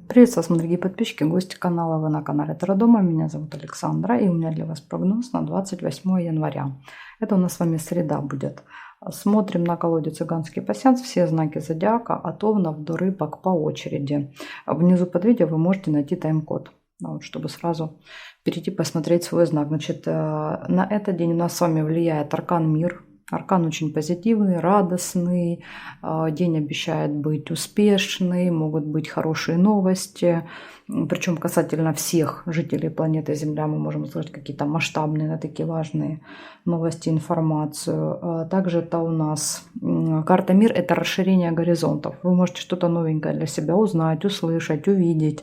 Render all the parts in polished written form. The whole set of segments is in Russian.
Приветствую вас, мои дорогие подписчики, гости канала. Вы на канале Таро-дома. Меня зовут Александра, и у меня для вас прогноз на 28 января. Это у нас с вами среда будет. Смотрим на колоде «Цыганский пасьянс», все знаки зодиака от Овнов до Рыбок по очереди. Внизу под видео вы можете найти тайм-код, вот, чтобы сразу перейти посмотреть свой знак. Значит, на этот день у нас с вами влияет аркан Мир. Аркан очень позитивный, радостный, день обещает быть успешный, могут быть хорошие новости. Причем касательно всех жителей планеты Земля мы можем услышать какие-то масштабные, такие важные новости, информацию. Также это у нас карта Мир, это расширение горизонтов. Вы можете что-то новенькое для себя узнать, услышать, увидеть.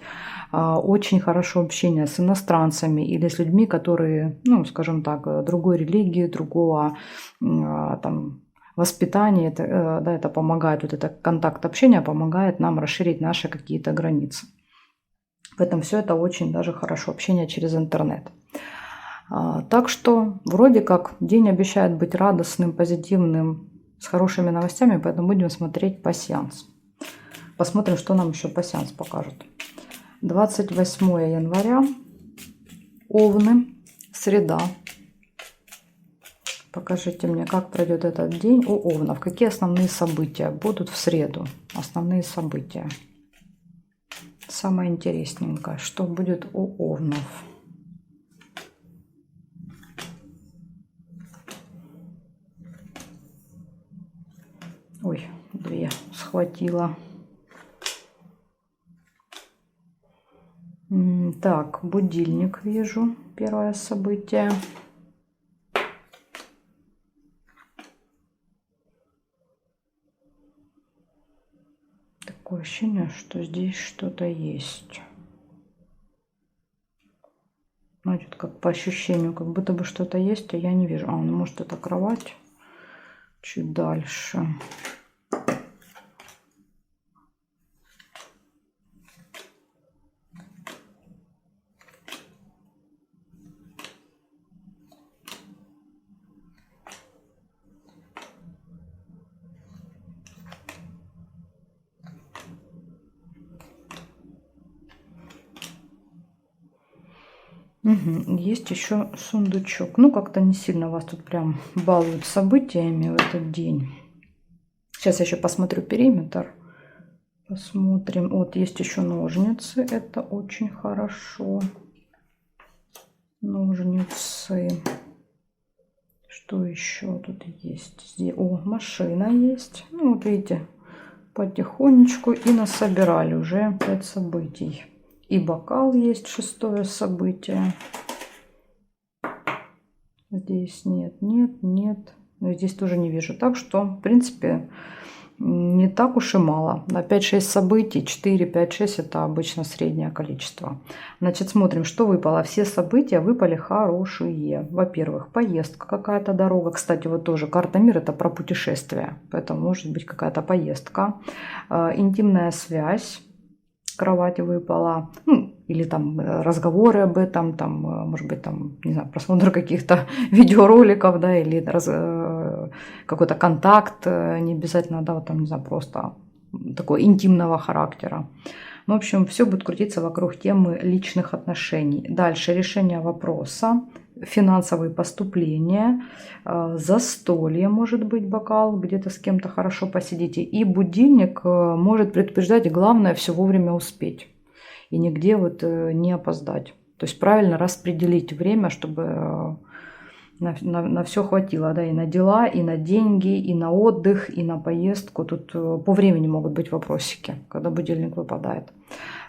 Очень хорошо общение с иностранцами или с людьми, которые, ну, скажем так, другой религии, другого там воспитания. Это помогает, вот это контакт общения помогает нам расширить наши какие-то границы. Поэтому все это очень даже хорошо, общение через интернет. Так что вроде как день обещает быть радостным, позитивным, с хорошими новостями, поэтому будем смотреть пасьянс. Посмотрим, что нам еще пасьянс покажет. 28 января, Овны, среда. Покажите мне, как пройдет этот день у Овнов. Какие основные события будут в среду? Основные события. Самое интересненькое, что будет у Овнов. Ой, две схватила. Так, будильник вижу, первое событие. Такое ощущение, что здесь что-то есть. Значит, как по ощущению, как будто бы что-то есть, а я не вижу. Ну может это кровать чуть дальше. Угу. Есть еще сундучок. Ну, как-то не сильно вас тут прям балуют событиями в этот день. Сейчас я еще посмотрю периметр. Посмотрим. Вот есть еще ножницы. Это очень хорошо. Ножницы. Что еще тут есть? Здесь, машина есть. Ну, вот видите, потихонечку и насобирали уже 5 событий. И бокал есть, 6-е событие. Здесь нет. Но здесь тоже не вижу. Так что, в принципе, не так уж и мало. На 5-6 событий, 4, 5, 6 это обычно среднее количество. Значит, смотрим, что выпало. Все события выпали хорошие. Во-первых, поездка, какая-то дорога. Кстати, вот тоже карта Мир, это про путешествие. Поэтому может быть какая-то поездка. Интимная связь. Кровать выпала, ну, или там разговоры об этом, там, может быть, там, не знаю, просмотр каких-то видеороликов, да, или какой-то контакт, не обязательно, да, вот там, не знаю, просто такого интимного характера. Ну, в общем, все будет крутиться вокруг темы личных отношений. Дальше решение вопроса, финансовые поступления, застолье, может быть, бокал, где-то с кем-то хорошо посидите. И будильник может предупреждать, главное все вовремя успеть и нигде вот не опоздать. То есть правильно распределить время, чтобы на все хватило, да, и на дела, и на деньги, и на отдых, и на поездку. Тут по времени могут быть вопросики, когда будильник выпадает.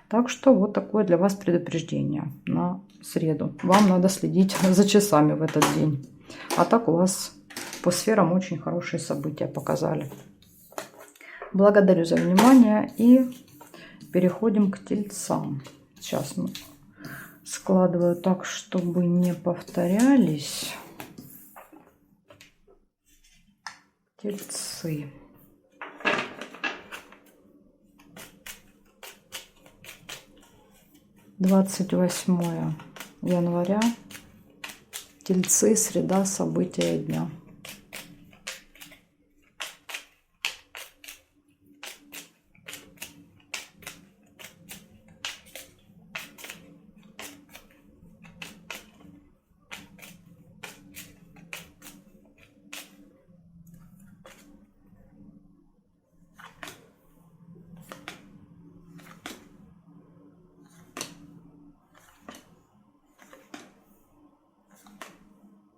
Так что вот такое для вас предупреждение на среду. Вам надо следить за часами в этот день. А так у вас по сферам очень хорошие события показали. Благодарю за внимание и переходим к тельцам. Сейчас мы складываю так, чтобы не повторялись. Тельцы. «28 января. Тельцы. Среда. События дня».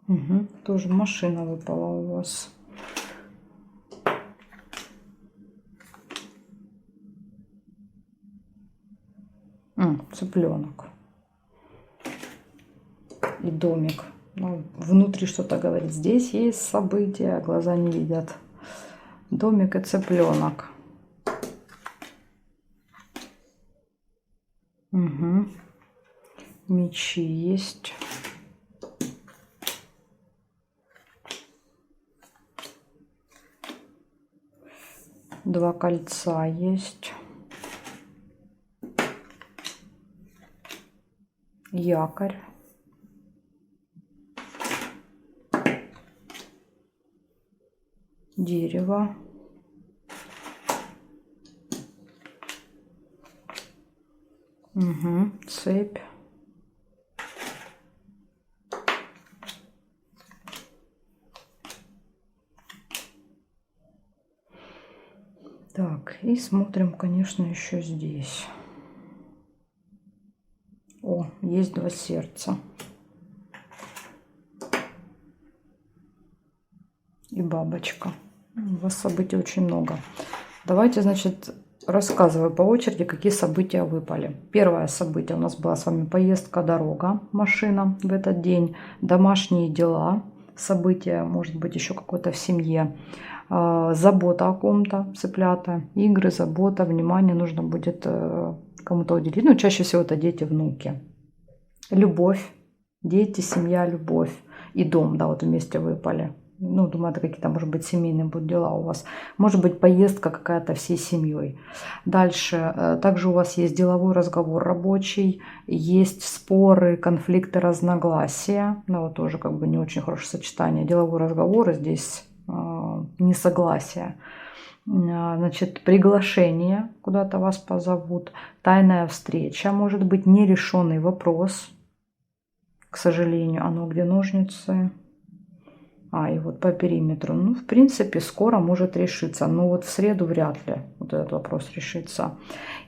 Угу. Тоже машина выпала у вас. Цыпленок. И домик. Ну, внутри что-то говорит. Здесь есть события, глаза не видят. Домик и цыпленок. Угу. Мечи есть. Два кольца есть. Якорь. Дерево. Угу. Цепь. Так, и смотрим, конечно, еще здесь. О, есть два сердца. И бабочка. У вас событий очень много. Давайте, значит, рассказываю по очереди, какие события выпали. Первое событие у нас была с вами поездка, дорога, машина в этот день. Домашние дела. События, может быть, еще какое-то в семье. Забота о ком-то, цыплята. Игры, забота, внимание нужно будет кому-то уделить. Ну, чаще всего это дети, внуки. Любовь. Дети, семья, любовь. И дом, да, вот вместе выпали. Ну, думаю, это какие-то, может быть, семейные будут дела у вас. Может быть, поездка какая-то всей семьей. Дальше. Также у вас есть деловой разговор рабочий. Есть споры, конфликты, разногласия. Ну, вот тоже как бы не очень хорошее сочетание. Деловой разговор, здесь несогласие. Значит, приглашение, куда-то вас позовут. Тайная встреча, может быть, нерешенный вопрос. К сожалению, оно где ножницы? И вот по периметру. Ну, в принципе, скоро может решиться. Но вот в среду вряд ли вот этот вопрос решится.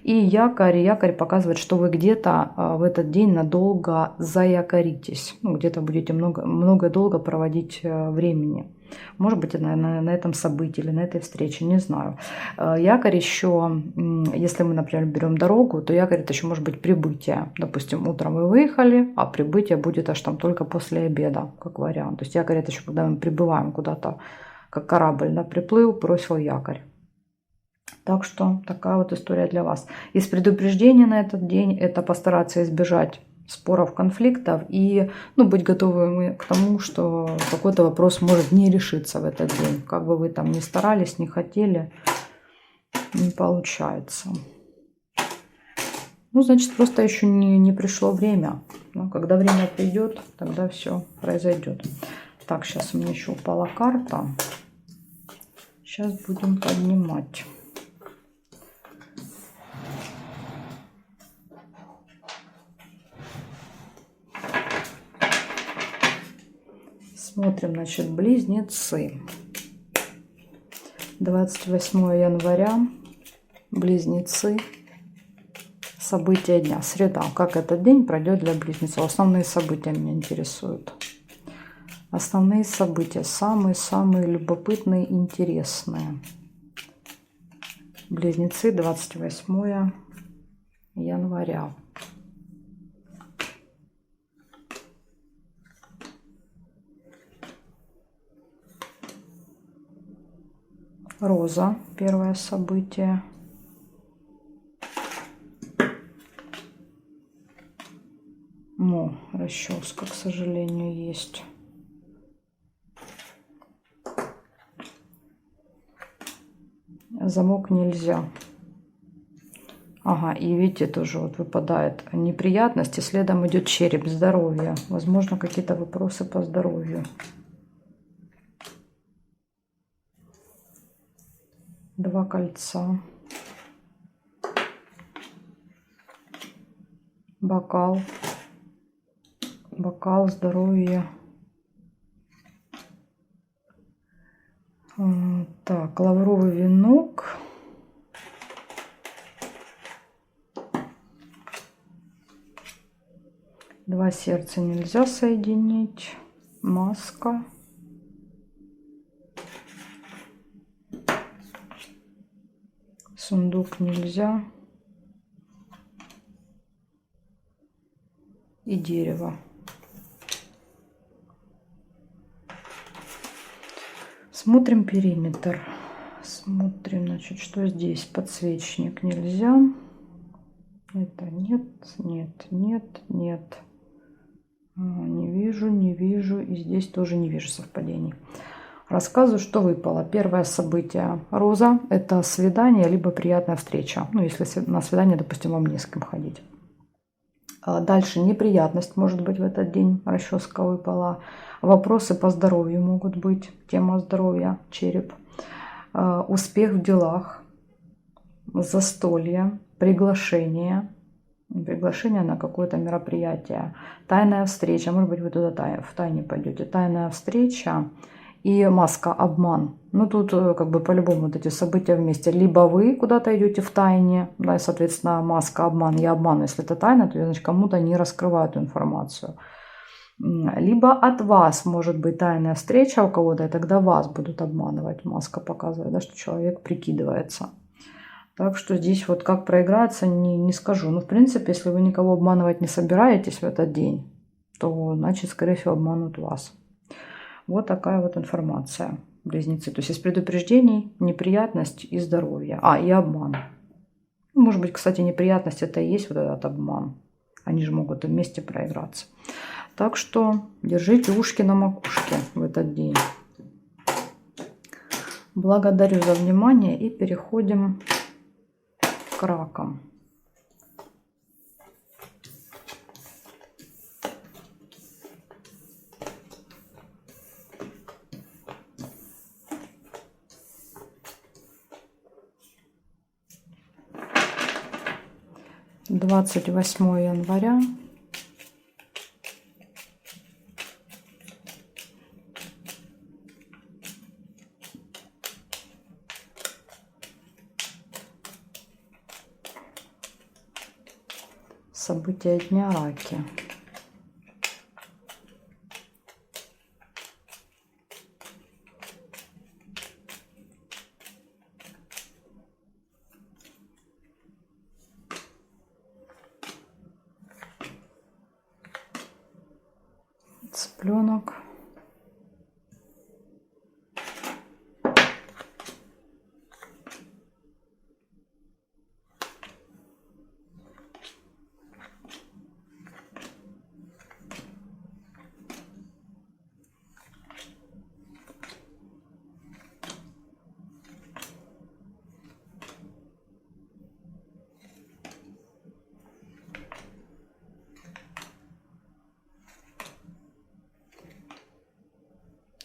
И якорь. Якорь показывает, что вы где-то в этот день надолго заякоритесь. Ну, где-то будете долго проводить времени. Может быть, на этом событии или на этой встрече, не знаю. Якорь еще, если мы, например, берем дорогу, то якорь это еще может быть прибытие. Допустим, утром вы выехали, а прибытие будет аж там только после обеда, как вариант. То есть якорь это еще когда мы прибываем куда-то, как корабль, да, приплыл, бросил якорь. Так что такая вот история для вас. Из предупреждений на этот день это постараться избежать споров, конфликтов и быть готовыми к тому, что какой-то вопрос может не решиться в этот день. Как бы вы там ни старались, не хотели, не получается. Ну, значит, просто еще не пришло время. Но когда время придет, тогда все произойдет. Так, сейчас у меня еще упала карта. Сейчас будем поднимать. Смотрим, значит, близнецы. 28 января. Близнецы. События дня. Среда. Как этот день пройдет для близнецов? Основные события меня интересуют. Основные события. Самые-самые любопытные, интересные. Близнецы. 28 января. Роза. Первое событие. Расческа, к сожалению, есть. Замок нельзя. Ага, и видите, тоже вот выпадает неприятности. Следом идет череп, здоровье. Возможно, какие-то вопросы по здоровью. Два кольца. Бокал. Бокал, здоровье. Так, лавровый венок. Два сердца нельзя соединить. маска. Сундук нельзя. И дерево. Смотрим периметр. Смотрим, значит, что здесь. Подсвечник нельзя. Это нет, нет, нет, нет. Не вижу, не вижу. И здесь тоже не вижу совпадений. Рассказываю, что выпало. Первое событие. Роза. Это свидание, либо приятная встреча. Ну, если на свидание, допустим, вам не с кем ходить. Дальше неприятность может быть в этот день. Расческа выпала. Вопросы по здоровью могут быть. Тема здоровья, череп. Успех в делах. Застолье. Приглашение. Приглашение на какое-то мероприятие. Тайная встреча. Может быть, вы туда в тайне пойдете. Тайная встреча. И маска, обман. Ну, тут как бы по-любому вот эти события вместе. Либо вы куда-то идете в тайне, да, и, соответственно, маска, обман. Я обману. Если это тайна, то я, значит, кому-то не раскрываю эту информацию. Либо от вас может быть тайная встреча у кого-то, и тогда вас будут обманывать. Маска показывает, да, что человек прикидывается. Так что здесь вот как проиграется, не скажу. Но, в принципе, если вы никого обманывать не собираетесь в этот день, то, значит, скорее всего, обманут вас. Вот такая вот информация, близнецы. То есть из предупреждений неприятность и здоровье. И обман. Может быть, кстати, неприятность это и есть вот этот обман. Они же могут вместе проиграться. Так что держите ушки на макушке в этот день. Благодарю за внимание и переходим к ракам. — 28 января. События дня раки. Цыпленок.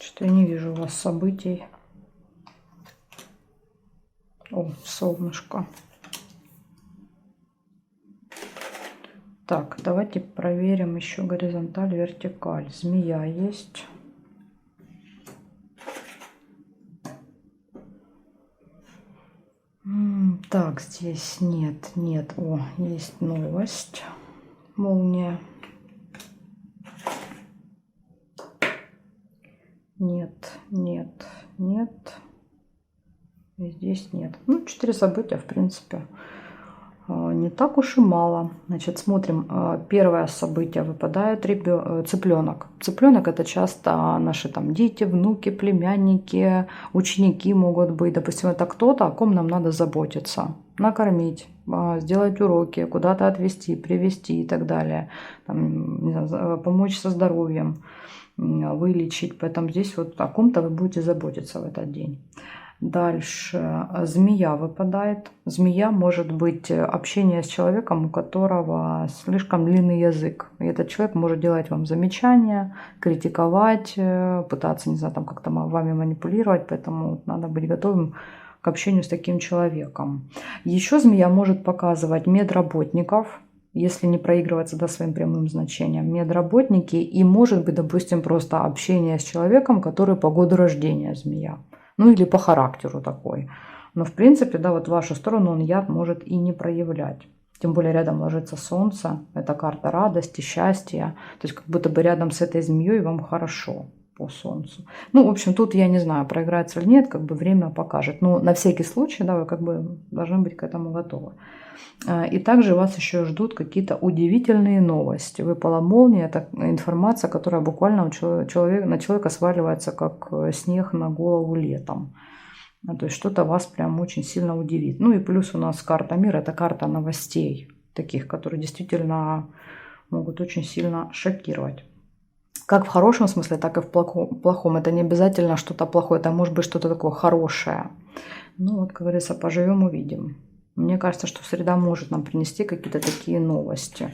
Что я не вижу у вас событий. О, солнышко. Так, давайте проверим еще горизонталь, вертикаль. Змея есть. Так, здесь нет. О, есть новость. Молния. Нет. И здесь нет. 4 события, в принципе, не так уж и мало. Значит, смотрим. Первое событие выпадает цыпленок. Цыпленок это часто наши там дети, внуки, племянники, ученики могут быть. Допустим, это кто-то, о ком нам надо заботиться. Накормить, сделать уроки, куда-то отвезти, привезти и так далее. Там, не знаю, помочь со здоровьем, вылечить. Поэтому здесь вот о ком-то вы будете заботиться в этот день. Дальше змея выпадает. Змея может быть общение с человеком, у которого слишком длинный язык. И этот человек может делать вам замечания, критиковать, пытаться, не знаю, там как-то вами манипулировать. Поэтому надо быть готовым к общению с таким человеком. Еще змея может показывать медработников, если не проигрываться до своим прямым значением. Медработники и может быть, допустим, просто общение с человеком, который по году рождения змея. Или по характеру такой. Но в принципе, да, вот в вашу сторону он яд может и не проявлять. Тем более рядом ложится солнце. Это карта радости, счастья. То есть как будто бы рядом с этой змеей вам хорошо по солнцу. Ну, в общем, тут я не знаю, проиграется или нет, как бы время покажет. Но на всякий случай, да, вы как бы должны быть к этому готовы. И также вас еще ждут какие-то удивительные новости. Выпала молния, это информация, которая буквально на человека сваливается, как снег на голову летом. То есть что-то вас прям очень сильно удивит. Ну и плюс у нас карта мира, это карта новостей, таких, которые действительно могут очень сильно шокировать. Как в хорошем смысле, так и в плохом. Это не обязательно что-то плохое, это может быть что-то такое хорошее. Ну вот, как говорится, поживем увидим. Мне кажется, что среда может нам принести какие-то такие новости.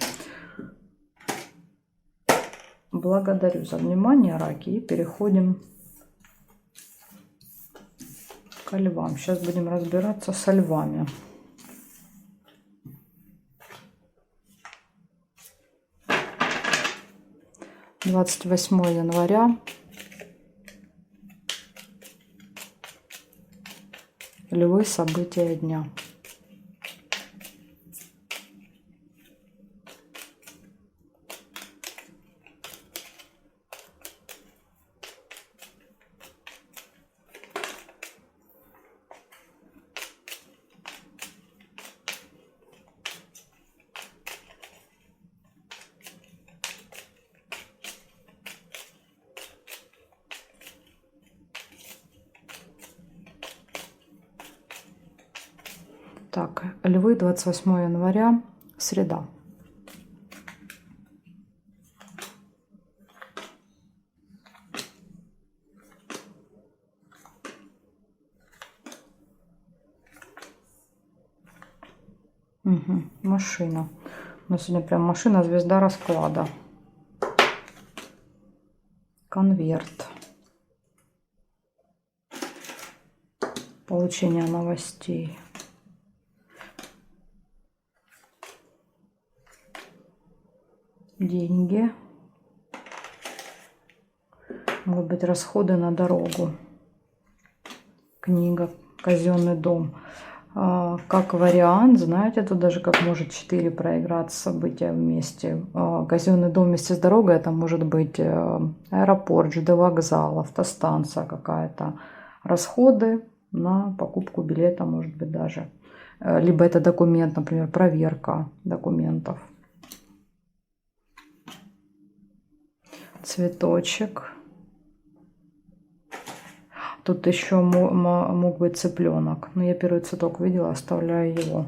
Благодарю за внимание, раки. И переходим к львам. Сейчас будем разбираться со львами. — 28 января. Львы, события дня. Так, львы, 28 января, среда. Угу, машина. У нас сегодня прям машина, звезда расклада. Конверт. Получение новостей. Деньги. Могут быть расходы на дорогу. Книга, казенный дом. Как вариант, знаете, тут даже как может 4 проиграться события вместе. Казенный дом вместе с дорогой, это может быть аэропорт, ЖД вокзал, автостанция какая-то. Расходы на покупку билета, может быть, даже. Либо это документ, например, проверка документов. Цветочек. Тут еще мог быть цыпленок. Но я первый цветок видела, оставляю его.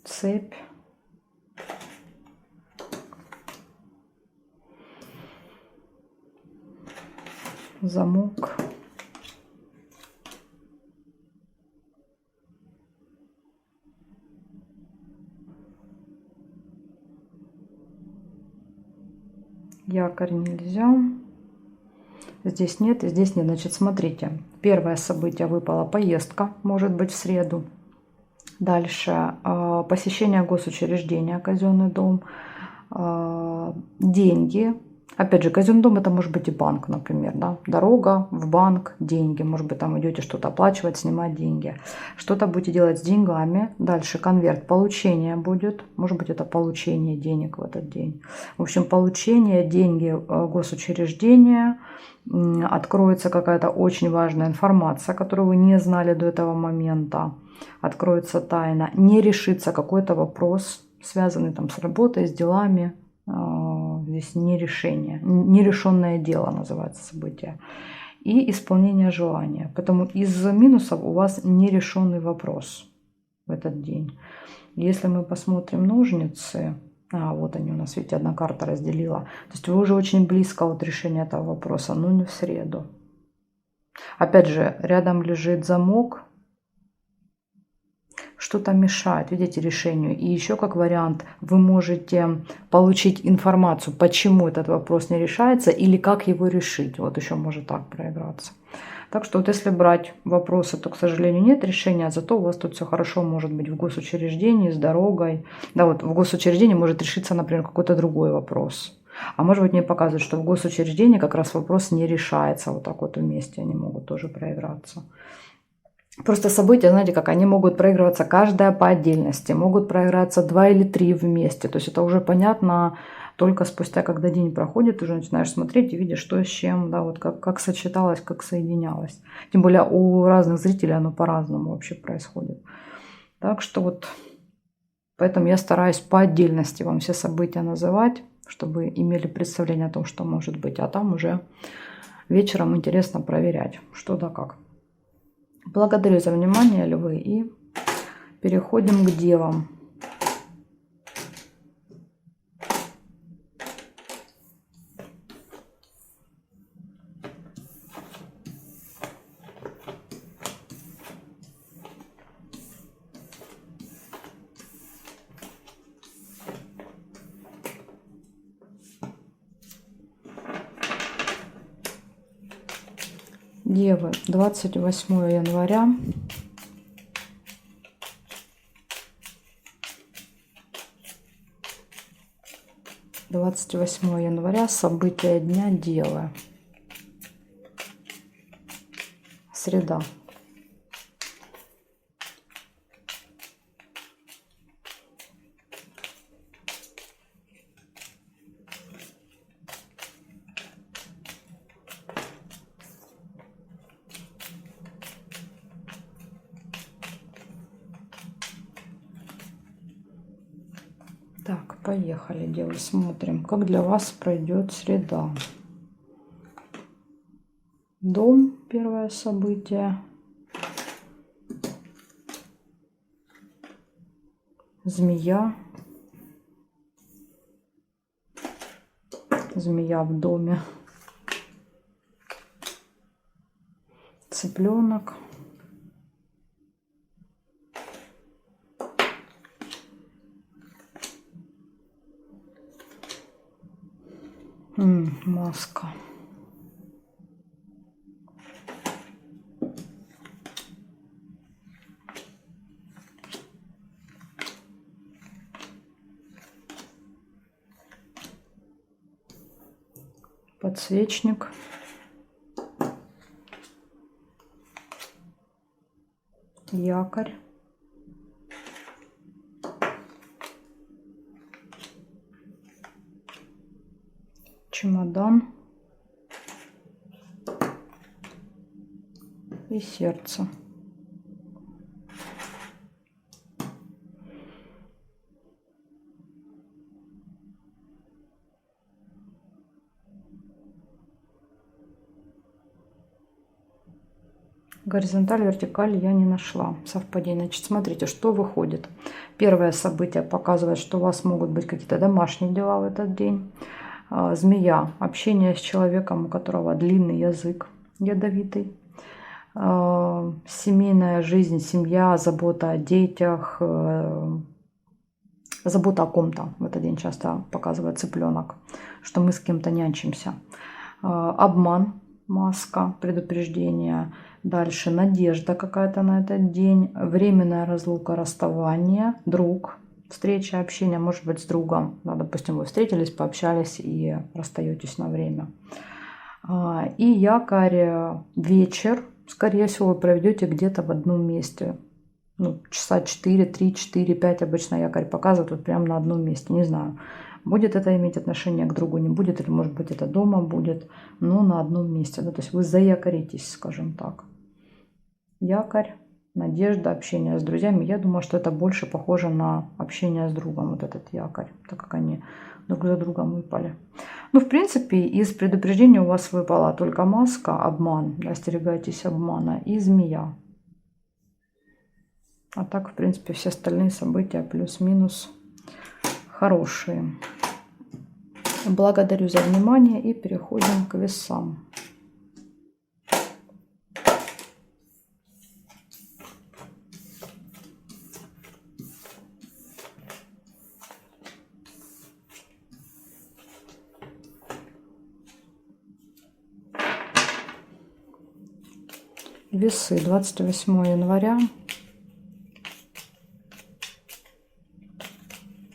Цепь. Замок. Якорь нельзя. Здесь нет и здесь нет. Значит, смотрите. Первое событие выпало. Поездка, может быть, в среду. Дальше посещение госучреждения, казенный дом. Деньги. Опять же, казенный дом это может быть и банк, например. Да? Дорога в банк, деньги. Может быть, там идете что-то оплачивать, снимать деньги. Что-то будете делать с деньгами. Дальше конверт получения будет. Может быть, это получение денег в этот день. В общем, получение, деньги, госучреждения. Откроется какая-то очень важная информация, которую вы не знали до этого момента. Откроется тайна. Не решится какой-то вопрос, связанный там с работой, с делами. Здесь нерешенное дело называется событие. И исполнение желания. Поэтому из минусов у вас нерешенный вопрос в этот день. Если мы посмотрим ножницы, вот они у нас, видите, одна карта разделила. То есть вы уже очень близко от решения этого вопроса, но не в среду. Опять же, рядом лежит замок. Что-то мешает, видите, решению. И еще как вариант, вы можете получить информацию, почему этот вопрос не решается или как его решить. Вот еще может так проиграться. Так что вот если брать вопросы, то, к сожалению, нет решения, зато у вас тут все хорошо может быть в госучреждении, с дорогой. Да, вот в госучреждении может решиться, например, какой-то другой вопрос. А может быть, мне показывают, что в госучреждении как раз вопрос не решается. Вот так вот вместе они могут тоже проиграться. Просто события, знаете, как они могут проигрываться каждая по отдельности, могут проиграться 2 или 3 вместе. То есть это уже понятно только спустя, когда день проходит, уже начинаешь смотреть и видишь, что с чем, да, вот как сочеталось, как соединялось. Тем более у разных зрителей оно по-разному вообще происходит. Так что вот поэтому я стараюсь по отдельности вам все события называть, чтобы имели представление о том, что может быть. А там уже вечером интересно проверять, что да как. Благодарю за внимание, львы, и переходим к девам. Девы, 28 января. События дня Девы. Среда. Так, поехали, девы, смотрим, как для вас пройдет среда. Дом, первое событие. Змея. Змея в доме. Цыпленок. Маска. Подсвечник. Якорь. Чемодан. И сердце. Горизонталь, вертикаль я не нашла совпадение. Значит, смотрите, что выходит. Первое событие показывает, что у вас могут быть какие-то домашние дела в этот день. Змея. Общение с человеком, у которого длинный язык, ядовитый. Семейная жизнь, семья, забота о детях, забота о ком-то. В этот день часто показывает цыпленок, что мы с кем-то нянчимся. Обман, маска, предупреждение. Дальше надежда какая-то на этот день. Временная разлука, расставание, друг, встреча, общение, может быть, с другом. Да, допустим, вы встретились, пообщались и расстаетесь на время. И якорь, вечер. Скорее всего, вы проведете где-то в одном месте. Ну, часа 4, 3, 4, 5 обычно якорь показывает вот прямо на одном месте. Не знаю, будет это иметь отношение к другу, не будет, или может быть это дома будет, но на одном месте. Да, то есть вы заякоритесь, скажем так. Якорь, надежда, общение с друзьями. Я думаю, что это больше похоже на общение с другом, вот этот якорь, так как они друг за другом выпали. Ну, в принципе, из предупреждения у вас выпала только маска, обман, остерегайтесь обмана, и змея. А так, в принципе, все остальные события плюс-минус хорошие. Благодарю за внимание и переходим к весам. Весы, 28 января.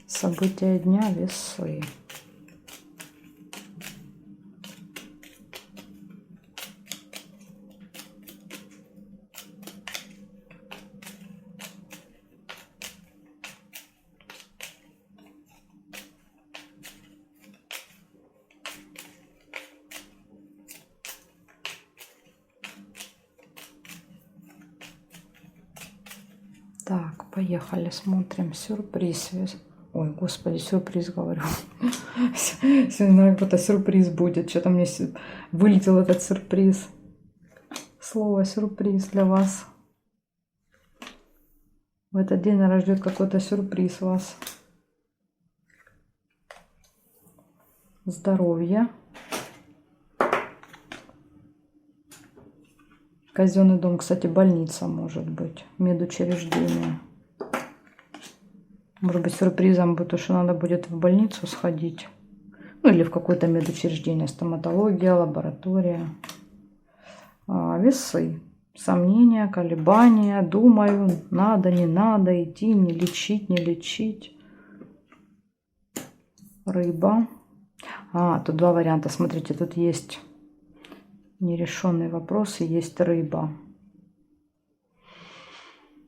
События дня, весы. Так, поехали, смотрим. Сюрприз. Ой, господи, сюрприз говорю. Сегодня какой-то сюрприз будет. Что-то мне вылетел этот сюрприз. Слово сюрприз для вас. В этот день, наверное, ждет какой-то сюрприз вас. Здоровье. Казенный дом, кстати, больница может быть. Медучреждение. Может быть, сюрпризом будет то, что надо будет в больницу сходить. Ну, или в какое-то медучреждение. Стоматология, лаборатория. Весы. Сомнения, колебания. Думаю, надо, не надо идти, не лечить, не лечить. Рыба. Тут два варианта. Смотрите, тут есть нерешенные вопросы, есть рыба.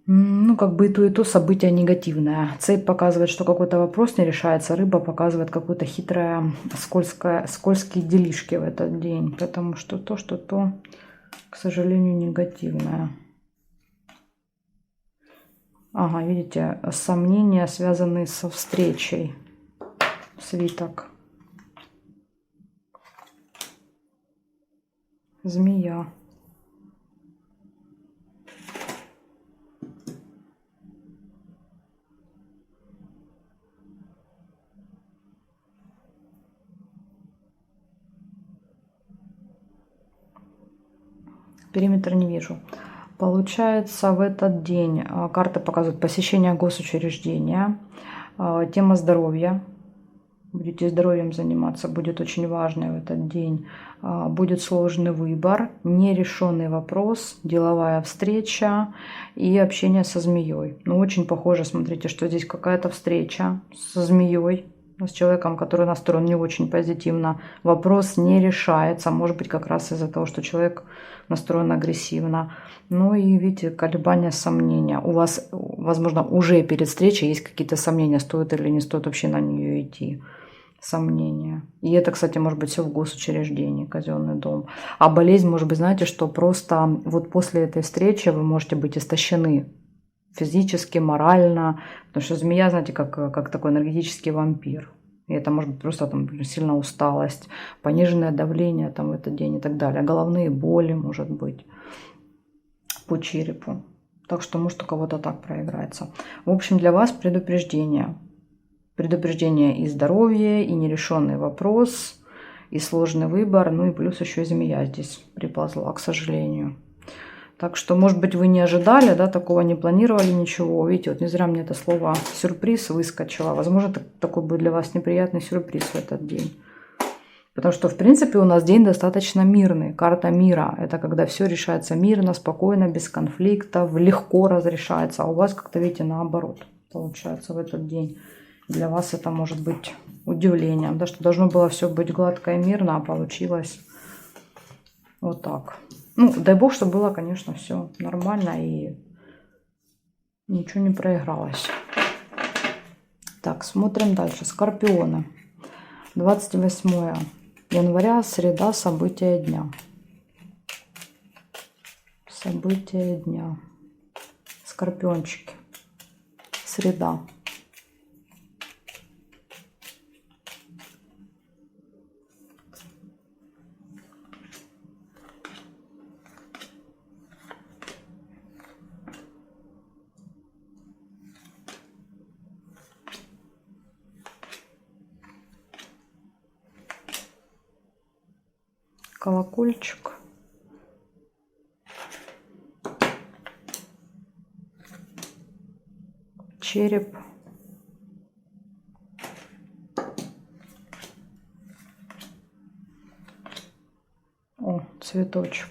Ну, как бы и то событие негативное. Цепь показывает, что какой-то вопрос не решается. Рыба показывает какое-то хитрое, скользкие делишки в этот день. Потому что то, к сожалению, негативное. Ага, видите, сомнения, связанные со встречей. Свиток. Змея. Периметр не вижу. Получается, в этот день карты показывают посещение госучреждения, тема здоровья. Будете здоровьем заниматься, будет очень важный в этот день. Будет сложный выбор, нерешенный вопрос, деловая встреча и общение со змеей. Ну, очень похоже, смотрите, что здесь какая-то встреча со змеей, с человеком, который настроен не очень позитивно. Вопрос не решается, может быть, как раз из-за того, что человек настроен агрессивно. Ну и видите, колебания, сомнения. У вас, возможно, уже перед встречей есть какие-то сомнения, стоит или не стоит вообще на нее идти. Сомнения. И это, кстати, может быть все в госучреждении, казенный дом. А болезнь, может быть, знаете, что просто вот после этой встречи вы можете быть истощены физически, морально. Потому что змея, знаете, как такой энергетический вампир. И это может быть просто там сильная усталость, пониженное давление там в этот день и так далее. Головные боли, может быть, по черепу. Так что может у кого-то так проиграется. В общем, для вас предупреждение. Предупреждение и здоровье, и нерешенный вопрос, и сложный выбор. Ну и плюс еще и змея здесь приползла, к сожалению. Так что, может быть, вы не ожидали, да, такого, не планировали ничего. Видите, вот не зря мне это слово сюрприз выскочило. Возможно, такой будет для вас неприятный сюрприз в этот день. Потому что, в принципе, у нас день достаточно мирный. Карта мира. Это когда все решается мирно, спокойно, без конфликтов, легко разрешается. А у вас как-то, видите, наоборот получается в этот день. Для вас это может быть удивлением, да, что должно было все быть гладко и мирно, а получилось вот так. Ну, дай бог, чтобы было, конечно, все нормально и ничего не проигралось. Так, смотрим дальше. Скорпионы. 28 января, среда, события дня. События дня. Скорпиончики. Среда. Колокольчик. Череп. О, цветочек.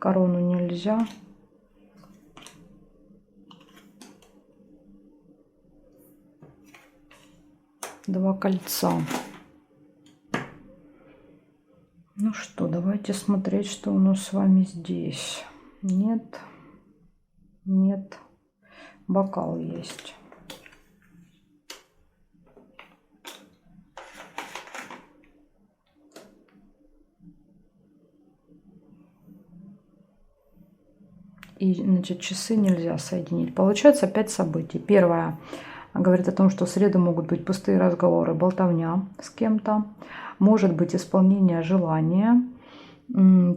Корону нельзя. Два кольца. Ну что, давайте смотреть, что у нас с вами здесь. Нет. Нет. Бокал есть. и, значит, часы нельзя соединить. Получается 5 событий. Первое говорит о том, что в среду могут быть пустые разговоры, болтовня с кем-то. Может быть исполнение желания,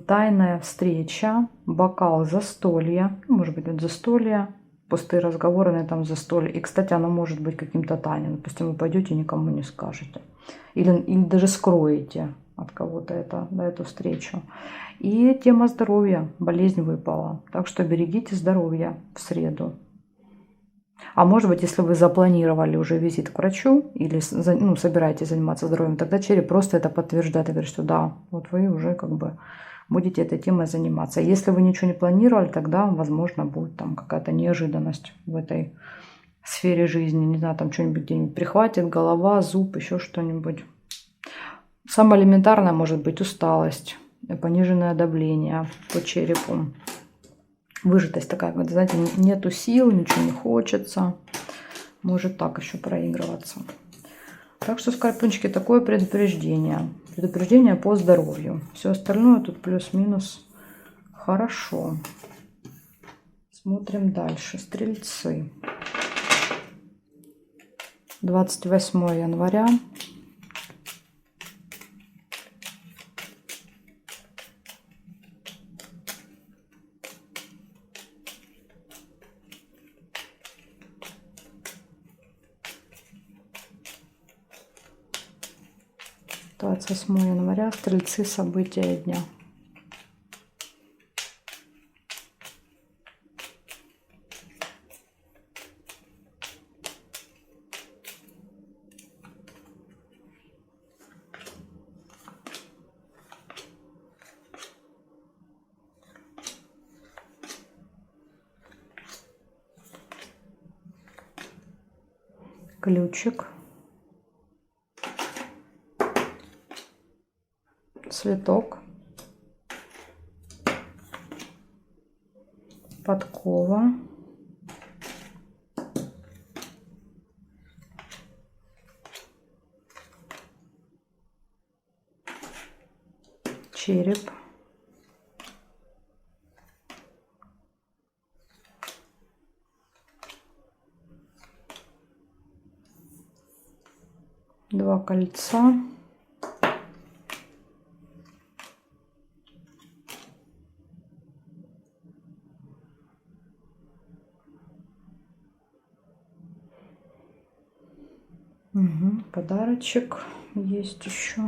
тайная встреча, бокал застолья. Может быть, застолье, пустые разговоры на этом застолье. И, кстати, оно может быть каким-то тайным. Допустим, вы пойдете и никому не скажете. Или даже скроете от кого-то эту встречу. И тема здоровья. Болезнь выпала. Так что берегите здоровье в среду. А может быть, если вы запланировали уже визит к врачу или собираетесь заниматься здоровьем, тогда череп просто это подтверждает и говорит, что да, вот вы уже как бы будете этой темой заниматься. Если вы ничего не планировали, тогда, возможно, будет там какая-то неожиданность в этой сфере жизни. Не знаю, там что-нибудь где-нибудь прихватит, голова, зуб, еще что-нибудь. Самое элементарное может быть усталость, пониженное давление по черепу. Выжатость такая, когда, знаете, нету сил, ничего не хочется. Может так еще проигрываться. Так что, скорпиончики, такое предупреждение. Предупреждение по здоровью. Все остальное тут плюс-минус хорошо. Смотрим дальше. Стрельцы. 28 января. Двадцать 28 января. Стрельцы. События дня. Ключик. Цветок. Подкова. Череп. Два кольца. Угу, подарочек есть еще.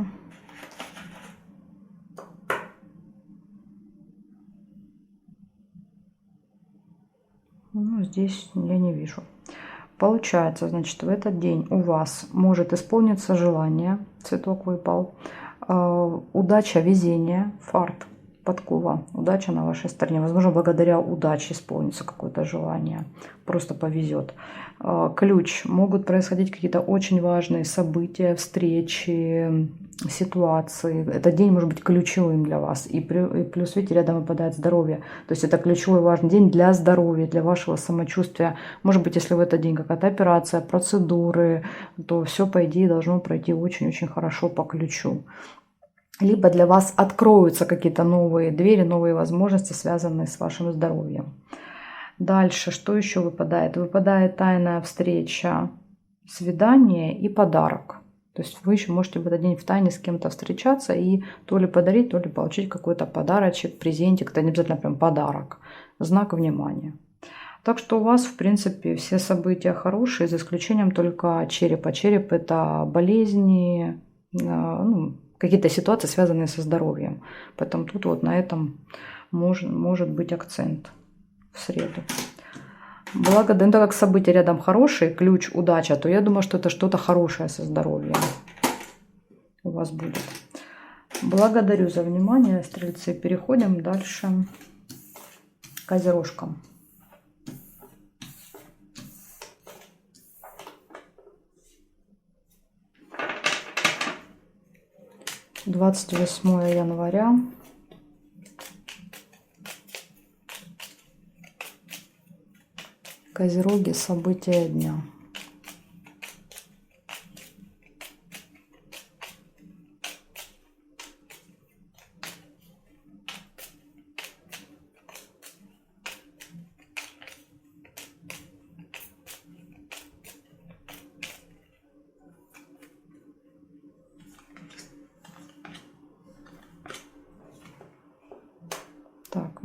Ну, здесь я не вижу. Получается, значит, в этот день у вас может исполниться желание. Цветок выпал. Удача, везение, фарт, подкова. Удача на вашей стороне. Возможно, благодаря удаче исполнится какое-то желание. Просто повезет. Ключ. Могут происходить какие-то очень важные события, встречи, ситуации. Этот день может быть ключевым для вас. И плюс, видите, рядом выпадает здоровье. То есть это ключевой важный день для здоровья, для вашего самочувствия. Может быть, если в этот день какая-то операция, процедуры, то все, по идее, должно пройти очень-очень хорошо по ключу. Либо для вас откроются какие-то новые двери, новые возможности, связанные с вашим здоровьем. Дальше, что еще выпадает? Выпадает тайная встреча, свидание и подарок. То есть вы еще можете в этот день в тайне с кем-то встречаться и то ли подарить, то ли получить какой-то подарочек, презентик. Это не обязательно прям подарок. Знак внимания. Так что у вас, в принципе, все события хорошие, за исключением только черепа. Череп – это болезни, какие-то ситуации, связанные со здоровьем. Поэтому тут вот на этом может быть акцент в среду. Благодарю, так как события рядом хорошие, ключ, удача, то я думаю, что это что-то хорошее со здоровьем у вас будет. Благодарю за внимание, стрельцы. Переходим дальше к козерожкам. Двадцать 28 января. Козероги. События дня.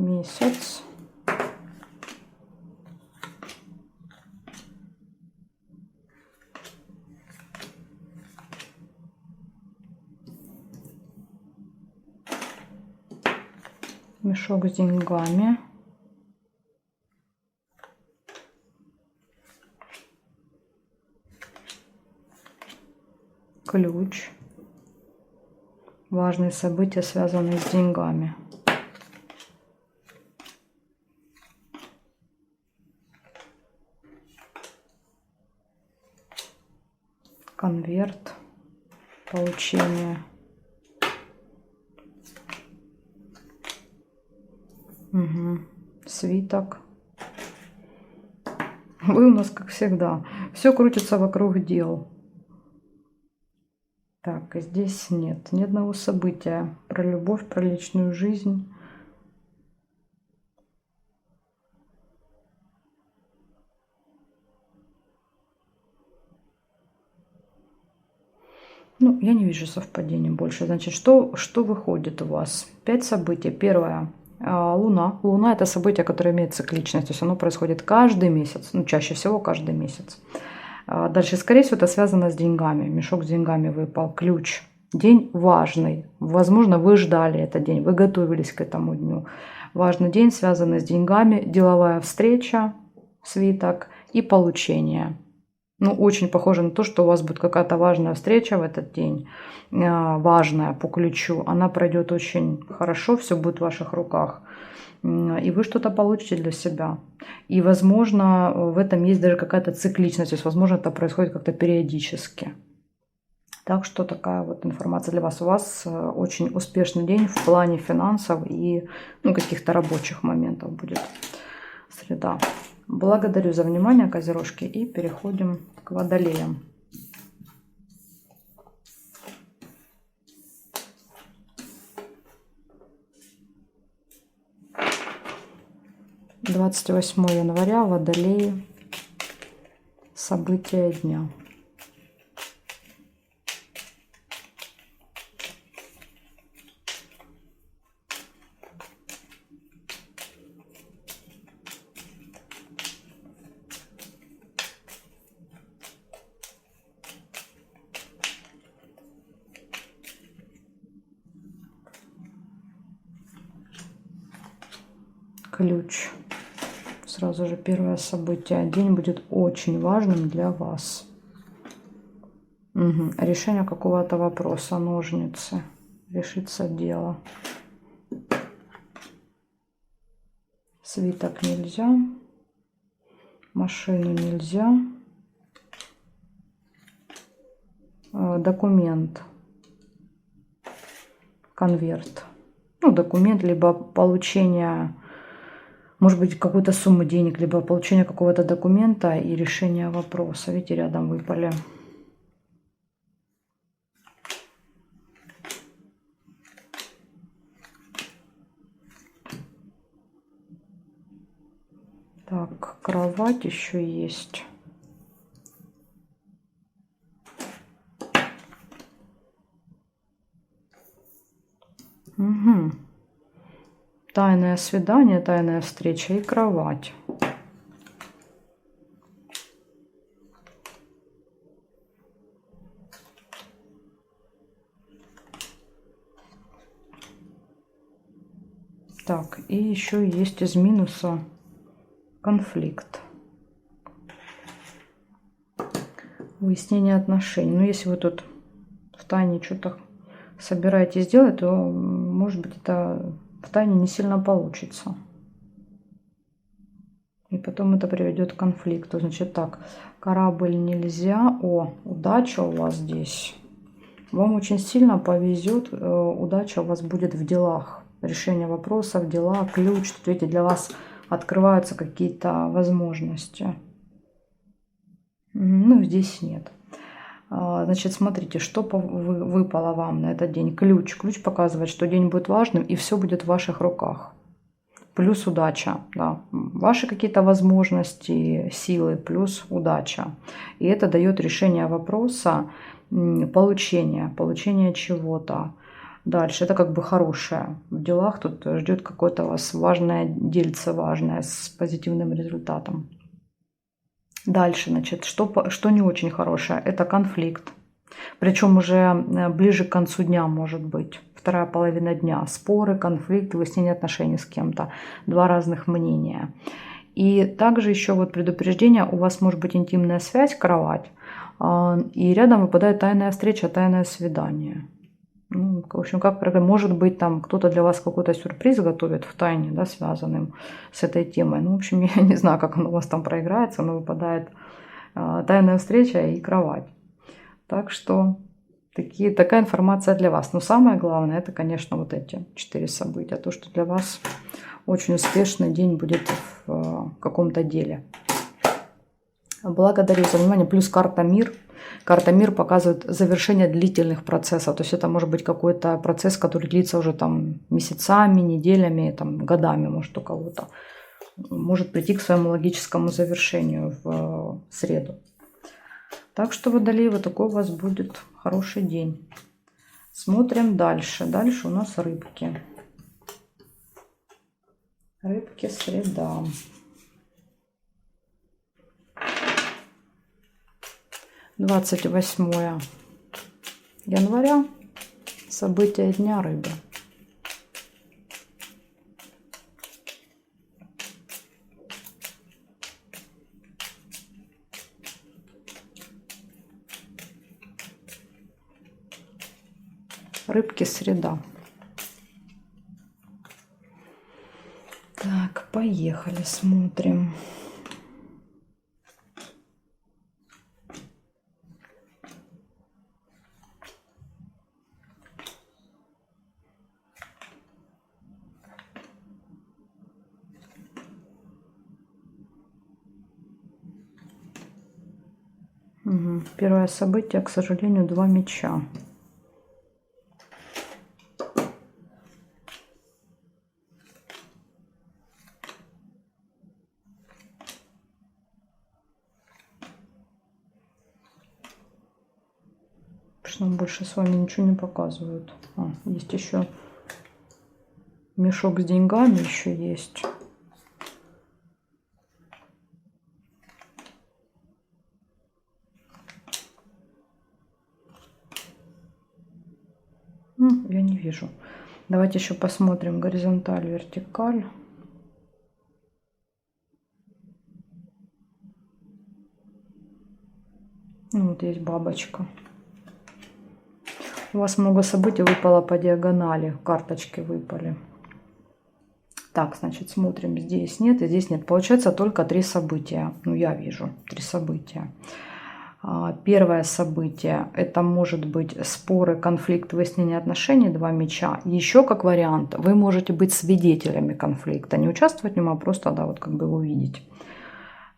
месяц. Мешок с деньгами. Ключ. Важные события, связанные с деньгами. Конверт. Получение. Угу. Свиток. Вы у нас, как всегда, все крутится вокруг дел. Так, и здесь нет ни одного события про любовь, про личную жизнь. Ну, я не вижу совпадений больше. Значит, что выходит у вас? 5 событий. Первое. Луна. Луна – это событие, которое имеет цикличность. То есть оно происходит каждый месяц. Ну, чаще всего каждый месяц. Дальше, скорее всего, это связано с деньгами. Мешок с деньгами выпал. Ключ. День важный. Возможно, вы ждали этот день. Вы готовились к этому дню. Важный день, связанный с деньгами. Деловая встреча. Свиток. И получение. Ну, очень похоже на то, что у вас будет какая-то важная встреча в этот день, важная по ключу. Она пройдет очень хорошо, все будет в ваших руках. И вы что-то получите для себя. И, возможно, в этом есть даже какая-то цикличность. То есть, возможно, это происходит как-то периодически. Так что такая вот информация для вас. У вас очень успешный день в плане финансов и каких-то рабочих моментов будет. Среда. Благодарю за внимание, козерожки, и переходим к водолеям. — 28 января, водолеи, события дня. Ключ. Сразу же первое событие. День будет очень важным для вас. Угу. Решение какого-то вопроса. Ножницы. Решится дело. Свиток нельзя. Машину нельзя. Документ. Конверт. Ну, документ, либо получение, может быть, какой-то суммы денег, либо получение какого-то документа и решение вопроса. Видите, рядом выпали. Так, кровать еще есть. Угу. Тайное свидание, тайная встреча и кровать. Так, и еще есть из минуса конфликт. Выяснение отношений. Но если вы тут втайне что-то собираетесь делать, то, может быть, это втайне не сильно получится. И потом это приведет к конфликту. Значит так, корабль нельзя. О, удача у вас здесь. Вам очень сильно повезет. Удача у вас будет в делах. Решение вопросов, дела, ключ. Тут, видите, для вас открываются какие-то возможности. Ну, здесь нет. Значит, смотрите, что выпало вам на этот день. Ключ. Ключ показывает, что день будет важным, и все будет в ваших руках. Плюс удача. Да. Ваши какие-то возможности, силы, плюс удача. И это дает решение вопроса, получение чего-то. Дальше, это как бы хорошее в делах, тут ждет какое-то у вас важное дельце, важное, с позитивным результатом. Дальше, значит, что не очень хорошее, это конфликт. Причем уже ближе к концу дня может быть. Вторая половина дня. Споры, конфликт, выяснение отношений с кем-то. Два разных мнения. И также еще вот предупреждение, у вас может быть интимная связь, кровать. И рядом выпадает тайная встреча, тайное свидание. Ну, в общем, как может быть, там кто-то для вас какой-то сюрприз готовит в тайне, да, связанным с этой темой. Ну, в общем, я не знаю, как оно у вас там проиграется, но выпадает тайная встреча и кровать. Так что такая информация для вас. Но самое главное, это, конечно, вот эти 4 события. То, что для вас очень успешный день будет в каком-то деле. Благодарю за внимание. Плюс карта «Мир». Карта «Мир» показывает завершение длительных процессов. То есть это может быть какой-то процесс, который длится уже там месяцами, неделями, там, годами, может, у кого-то. Может прийти к своему логическому завершению в среду. Так что, Водолей, вот такой у вас будет хороший день. Смотрим дальше. Дальше у нас рыбки. Рыбки, среда. «28 января. События дня рыбы». Рыбки, среда. Так, поехали, смотрим. Угу. Первое событие, к сожалению, 2 меча. Что нам больше с вами ничего не показывают. Есть еще мешок с деньгами, еще есть. Я не вижу. Давайте еще посмотрим горизонталь, вертикаль. Ну, вот есть бабочка. У вас много событий выпало по диагонали. Карточки выпали. Так, значит, смотрим. Здесь нет и здесь нет. Получается только 3 события. Ну, я вижу 3 события. Первое событие – это может быть споры, конфликт, выяснение отношений, 2 меча. Еще как вариант, вы можете быть свидетелями конфликта. Не участвовать в нем, а просто, да, вот как бы его видеть.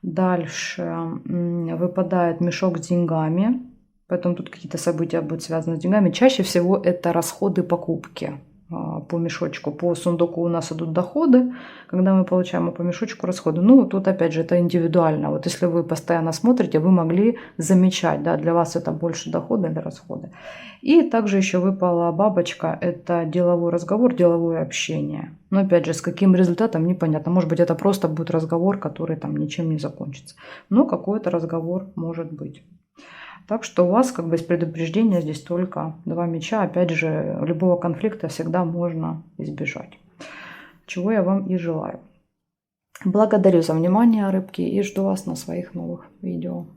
Дальше выпадает мешок с деньгами. Поэтому тут какие-то события будут связаны с деньгами. Чаще всего это расходы, покупки. По мешочку. По сундуку у нас идут доходы, когда мы получаем, а по мешочку расходы. Ну, тут опять же это индивидуально. Вот если вы постоянно смотрите, вы могли замечать, да, для вас это больше доходы или расходы. И также еще выпала бабочка, это деловой разговор, деловое общение. Но опять же, с каким результатом непонятно. Может быть, это просто будет разговор, который там ничем не закончится. Но какой-то разговор может быть. Так что у вас как бы из предупреждения здесь только 2 меча. Опять же, любого конфликта всегда можно избежать. Чего я вам и желаю. Благодарю за внимание, рыбки, и жду вас на своих новых видео.